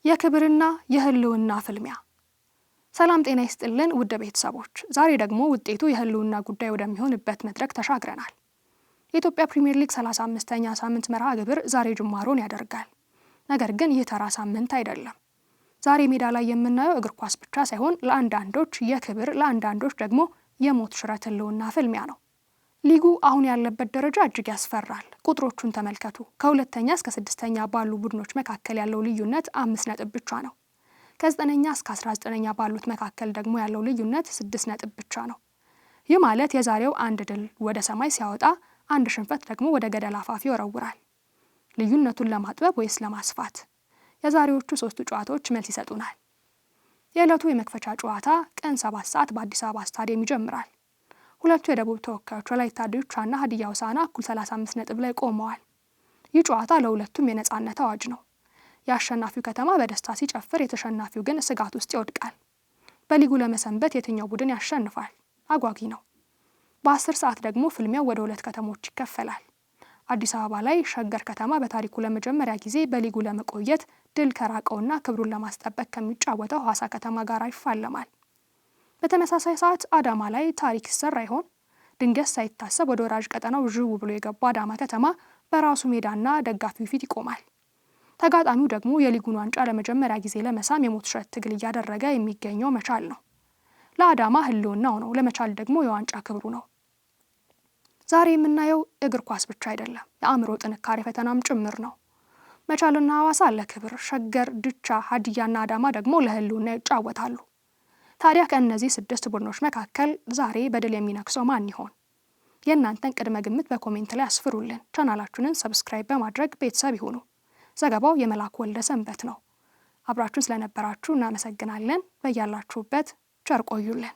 የክብርና የህልውና ፍልሚያ። ሰላም ጤና ይስጥልን ውድ ቤተሰቦች፣ ዛሬ ደግሞ ውጤቱ የህልውና ጉዳይ ወደሚሆንበት መድረክ ተሻግረናል። የኢትዮጵያ ፕሪሚየር ሊግ 35ኛ ሳምንት መርሃ ግብር ዛሬ ጅማሮን ያደርጋል። ነገር ግን ይህ ተራ ሳምንት አይደለም። ዛሬ ሜዳ ላይ የምናየው እግር ኳስ ብቻ ሳይሆን ለአንዳንዶች የክብር ለአንዳንዶች ደግሞ የሞት ሽረት ህልውና ፍልሚያ ነው። ሊጉ አሁን ያለበት ደረጃ እጅግ ያስፈራል። ቁጥሮቹን ተመልከቱ። ከሁለተኛ እስከ ስድስተኛ ባሉ ቡድኖች መካከል ያለው ልዩነት 5 ነጥብ ብቻ ነው። ከ9ኛ እስከ 19ኛ ባሉት መካከል ደግሞ ያለው ልዩነት 6 ነጥብ ብቻ ነው። ይህ ማለት የዛሬው አንድ ድል ወደ ሰማይ ሲያወጣ፣ አንድ ሽንፈት ደግሞ ወደ ገደል አፋፍ ይወረውራል። ልዩነቱን ለማጥበብ ወይስ ለማስፋት? የዛሬዎቹ 3 ጨዋታዎች መልስ ይሰጡናል። የዕለቱ የመክፈቻ ጨዋታ ቀን 7 ሰዓት በአዲስ አበባ ስታዲየም ይጀምራል። ሁለቱ የደቡብ ተወካዮች ወላይታ ዲቻና ሀዲያ ሆሳዕና እኩል 35 ነጥብ ላይ ቆመዋል። ይህ ጨዋታ ለሁለቱም የነጻነት አዋጅ ነው። የአሸናፊው ከተማ በደስታ ሲጨፍር፣ የተሸናፊው ግን ስጋት ውስጥ ይወድቃል። በሊጉ ለመሰንበት የትኛው ቡድን ያሸንፋል? አጓጊ ነው። በ10 ሰዓት ደግሞ ፍልሚያው ወደ 2 ከተሞች ይከፈላል። አዲስ አበባ ላይ ሸገር ከተማ በታሪኩ ለመጀመሪያ ጊዜ በሊጉ ለመቆየት ድል ከራቀውና ክብሩን ለማስጠበቅ ከሚጫወተው ሐዋሳ ከተማ ጋር ይፋለማል። በተመሳሳይ ሰዓት አዳማ ላይ ታሪክ ይሰራ ይሆን? ድንገት ሳይታሰብ ወደ ወራጅ ቀጠናው ዥው ብሎ የገባው አዳማ ከተማ በራሱ ሜዳና ደጋፊው ፊት ይቆማል። ተጋጣሚው ደግሞ የሊጉን ዋንጫ ለመጀመሪያ ጊዜ ለመሳም የሞት ሽረት ትግል እያደረገ የሚገኘው መቻል ነው። ለአዳማ ህልውናው ነው፣ ለመቻል ደግሞ የዋንጫ ክብሩ ነው። ዛሬ የምናየው እግር ኳስ ብቻ አይደለም፣ የአእምሮ ጥንካሬ ፈተናም ጭምር ነው። መቻልና ሐዋሳ ለክብር፣ ሸገር፣ ድቻ፣ ሀዲያና አዳማ ደግሞ ለህልውና ይጫወታሉ። ታዲያ ከእነዚህ 6 ቡድኖች መካከል ዛሬ በድል የሚነክሰው ማን ይሆን? የእናንተን ቅድመ ግምት በኮሜንት ላይ አስፍሩልን። ቻናላችንን ሰብስክራይብ በማድረግ ቤተሰብ ይሁኑ። ዘገባው የመላኩ ወልደ ሰንበት ነው። አብራችሁን ስለነበራችሁ እናመሰግናለን። በያላችሁበት ቸር ቆዩልን።